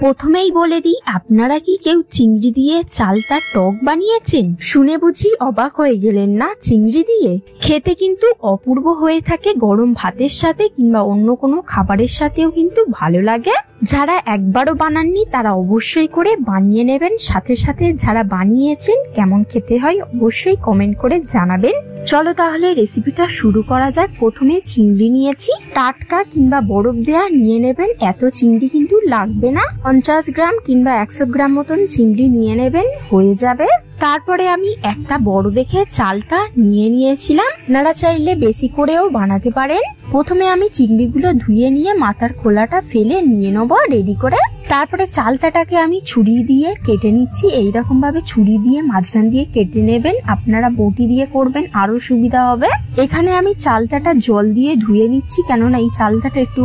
প্রথমেই বলে দিই, আপনারা কি কেউ চিংড়ি দিয়ে চালটা টক বানিয়েছেন? শুনে বুঝি অবাক হয়ে গেলেন না? চিংড়ি দিয়ে খেতে কিন্তু অপূর্ব হয়ে থাকে, গরম ভাতের সাথে কিংবা অন্য কোনো খাবারের সাথেও কিন্তু ভালো লাগে। যারা একবারও বানাননি তারা অবশ্যই করে বানিয়ে নেবেন। সাথে সাথে যারা বানিয়েছেন কেমন খেতে হয় অবশ্যই কমেন্ট করে জানাবেন। চলো তাহলে রেসিপিটা শুরু করা যাক। প্রথমে চিংড়ি নিয়েছি, টাটকা কিংবা বরফ দেয়া নিয়ে নেবেন। এত চিংড়ি কিন্তু লাগবে না, 50 গ্রাম কিংবা 100 গ্রাম মতন চিংড়ি নিয়ে নেবেন, হয়ে যাবে। তারপরে আমি একটা বড় দেখে চালটা নিয়ে নিয়েছিলাম, আপনারা চাইলে বেশি করেও বানাতে পারেন। প্রথমে আমি চিংড়িগুলো ধুয়ে নিয়ে মাথার খোলাটা ফেলে নিয়ে নেবো রেডি করে। তারপরে চালতাটাকে আমি ছুরি দিয়ে কেটে নিচ্ছি। এইরকম ভাবে ছুরি দিয়ে মাঝখান দিয়ে কেটে নেবেন। আপনারা বটি দিয়ে করবেন আরো সুবিধা হবে। এখানে আমি চালতাটা জল দিয়ে ধুয়ে নিচ্ছি, কেননা এই চালতাটা একটু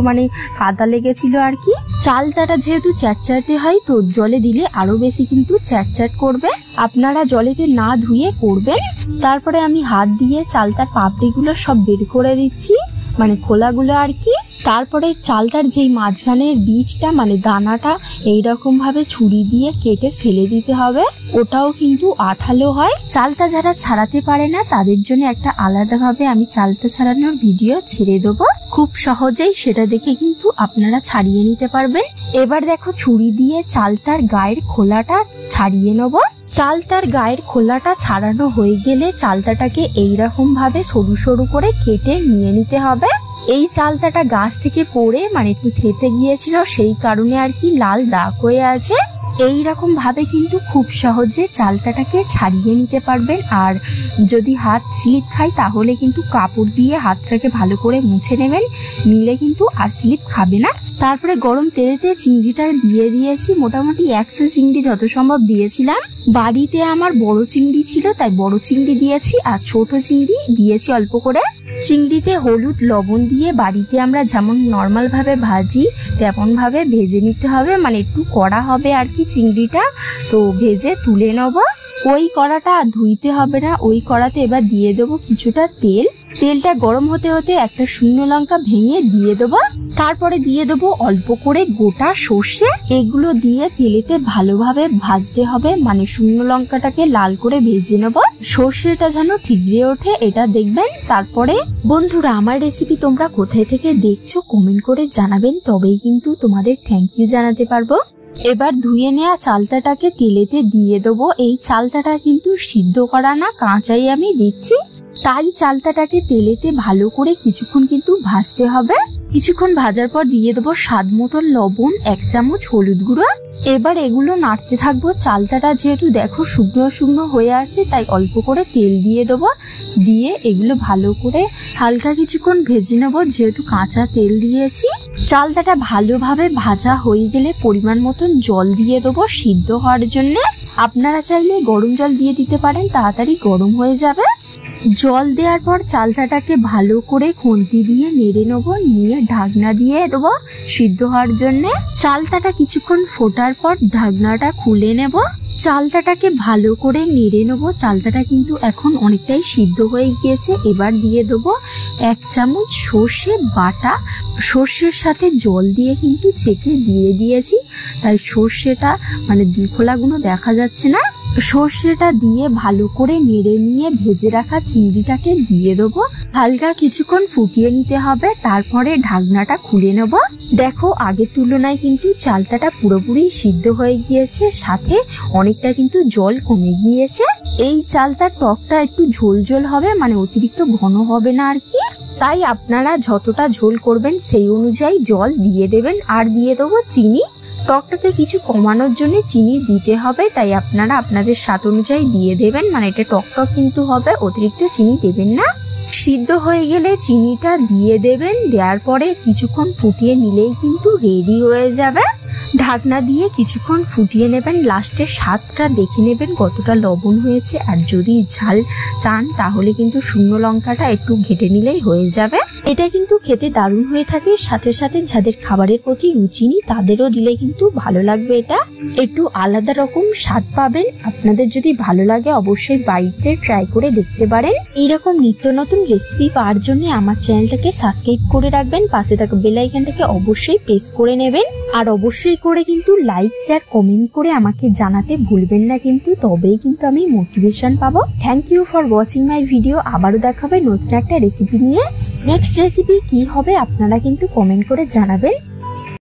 কাদা লেগেছিল আর কি। চালতাটা যেহেতু চ্যাটচ্যাটে হয় তো জলে দিলে আরো বেশি কিন্তু চ্যাটচ্যাট করবে, আপনারা জলেতে না ধুয়ে করবেন। তারপরে আমি হাত দিয়ে চালতার পাপড়িগুলো সব বের করে দিচ্ছি, খোলাগুলো আর কি। তারপরে চালতার যেই মাঝখানের বীজটা দানাটা এইরকম ভাবে ছুরি দিয়ে কেটে ফেলে দিতে হবে, ওটাও কিন্তু আঠালো হয়। চালতা যারা ছাড়াতে পারে না তাদের জন্য একটা আলাদা ভাবে আমি চালতা ছাড়ানোর ভিডিও ছেড়ে দেবো, খুব সহজেই সেটা দেখে কিন্তু আপনারা ছাড়িয়ে নিতে পারবেন। এবার দেখো ছুরি দিয়ে চালতার গায়ের খোলাটা ছাড়িয়ে নেবো। চালতার গায়ের খোলাটা ছাড়ানো হয়ে গেলে চালতাটাকে এইরকম ভাবে সরু সরু করে কেটে নিয়ে নিতে হবে। এই চালতাটা গাছ থেকে পড়ে একটু থেতে গিয়েছিল, সেই কারণে আর কি লাল দাগ হয়ে আছে। এইরকম ভাবে কিন্তু খুব সহজে চালতাটাকে ছাড়িয়ে নিতে পারবেন। আর যদি হাত স্লিপ খায় তাহলে কিন্তু কাপড় দিয়ে হাতটাকে ভালো করে মুছে নেবেন, নিলে কিন্তু আর স্লিপ খাবে না। তারপরে গরম তেলেতে চিংড়িটা দিয়ে দিয়েছি, মোটামুটি 100 চিংড়ি যত সম্ভব দিয়েছিলাম। বাড়িতে আমার বড় চিংড়ি ছিল তাই বড় চিংড়ি দিয়েছি, আর ছোট চিংড়ি দিয়েছি অল্প করে। চিংড়িতে হলুদ লবণ দিয়ে বাড়িতে আমরা যেমন নর্মাল ভাবে ভাজি তেমন ভাবে ভেজে নিতে হবে, একটু কড়া হবে আর কি চিংড়িটা, তো ভেজে তুলে নেবো। ওই কড়াটা ধুইতে হবে না, ওই কড়াতে এবার দিয়ে দেবো কিছুটা তেল। তেলটা গরম হতে হতে একটা শুকনো লঙ্কা ভেঙে দিয়ে দেবো। তারপরে দিয়ে দেবো অল্প করে গোটা সর্ষে। এগুলো দিয়ে তেলেতে ভালোভাবে ভাজতে হবে, শুকনো লঙ্কাটাকে লাল করে ভেজে নেবো। সর্ষেটা যেন ঠিকরে ওঠে এটা দেখবেন। তারপরে বন্ধুরা, আমার রেসিপি তোমরা কোথায় থেকে দেখছো কমেন্ট করে জানাবেন, তবেই কিন্তু তোমাদের থ্যাংক ইউ জানাতে পারবো। এবার ধুয়ে নেওয়া চালতাটাকে তেলেতে দিয়ে দেবো। এই চালতাটা কিন্তু সিদ্ধ করা না, কাঁচাই আমি দিচ্ছি, তাই চালতাটাকে তেলেতে ভালো করে কিছুক্ষণ কিন্তু ভাজতে হবে। কিছুক্ষণ ভাজার পর দিয়ে দেবো স্বাদ মতো লবণ, 1 চামচ হলুদ গুঁড়ো। এবার এগুলো নাড়তে থাকবো। চালতাটা যেহেতু দেখো শুকনো শুকনো হয়ে আছে তাই অল্প করে তেল দিয়ে দেবো, দিয়ে এগুলো ভালো করে হালকা কিছুক্ষণ ভেজে নেবো, যেহেতু কাঁচা তেল দিয়েছি। চালতাটা ভালোভাবে ভাজা হয়ে গেলে পরিমাণ মতন জল দিয়ে দেবো সিদ্ধ হওয়ার জন্য। আপনারা চাইলে গরম জল দিয়ে দিতে পারেন, তাড়াতাড়ি গরম হয়ে যাবে। জল দেওয়ার পর চালতাটাকে ভালো করে খুন্তি দিয়ে নেড়ে নেবো, নিয়ে ঢাকনা দিয়ে দেবো সিদ্ধ হওয়ার জন্য। চালতাটা কিছুক্ষণ ফোটার পর ঢাকনাটা খুলে নেব। চালতাটাকে ভালো করে নেড়ে নেবো। চালতাটা কিন্তু এখন অনেকটাই সিদ্ধ হয়ে গিয়েছে। এবার দিয়ে দেবো 1 চামচ সর্ষে বাটা। সর্ষের সাথে জল দিয়ে কিন্তু ছেঁকে দিয়ে দিয়েছি, তাই সর্ষেটা খোলাগুলো দেখা যাচ্ছে না। সর্ষেটা দিয়ে ভালো করে নেড়ে নিয়ে ভেজে রাখা চিংড়িটাকে দিয়ে দেবো, হালকা কিছুক্ষণ ফুটিয়ে নিতে হবে। তারপরে ঢাকনাটা খুলে নেব। দেখো আগের তুলনায় কিন্তু চালতাটা পুরোপুরি সিদ্ধ হয়ে গিয়েছে, সাথে অনেকটা কিন্তু জল কমে গিয়েছে। এই চালতার টকটা একটু ঝোল ঝোল হবে, অতিরিক্ত ঘন হবে না আর কি। তাই আপনারা যতটা ঝোল করবেন সেই অনুযায়ী জল দিয়ে দেবেন। আর দিয়ে দেবো চিনি। টকটাকে কিছু কমানোর জন্য চিনি দিতে হবে, তাই আপনারা আপনাদের স্বাদ অনুযায়ী দিয়ে দেবেন। এটা টক কিন্তু হবে, অতিরিক্ত চিনি দেবেন না। সিদ্ধ হয়ে গেলে চিনিটা দিয়ে দেবেন, দেওয়ার পরে কিছুক্ষণ ফুটিয়ে নিলেই কিন্তু রেডি হয়ে যাবে। ঢাকনা দিয়ে কিছুক্ষণ ফুটিয়ে নেবেন। লাস্টে স্বাদটা দেখে নেবেন কতটা লবণ হয়েছে, আর যদি ঝাল চান তাহলে কিন্তু শুকনো লঙ্কাটা একটু ঘেটে নিলেই হয়ে যাবে। এটা কিন্তু খেতে দারুণ হয়ে থাকে, সাথে সাথে যাদের খাবারের প্রতি রুচি নেই তাদেরও দিলে কিন্তু ভালো লাগবে। এটা একটু আলাদা রকম স্বাদ পাবেন। আপনাদের যদি ভালো লাগে অবশ্যই বাড়িতে ট্রাই করে দেখতে পারেন। এইরকম নিত্য নতুন রেসিপি পাওয়ার জন্য আমার চ্যানেলটাকে সাবস্ক্রাইব করে রাখবেন, পাশে থাকা বেল আইকনটাকে অবশ্যই প্রেস করে নেবেন, আর অবশ্যই করে কিন্তু লাইক শেয়ার কমেন্ট করে আমাকে জানাতে ভুলবেন না কিন্তু, তবেই কিন্তু আমি মোটিভেশন পাবো। Thank you for watching my video. আবারও দেখাবে নতুন একটা রেসিপি নিয়ে। নেক্সট রেসিপি কি হবে আপনারা কিন্তু কমেন্ট করে জানাবেন।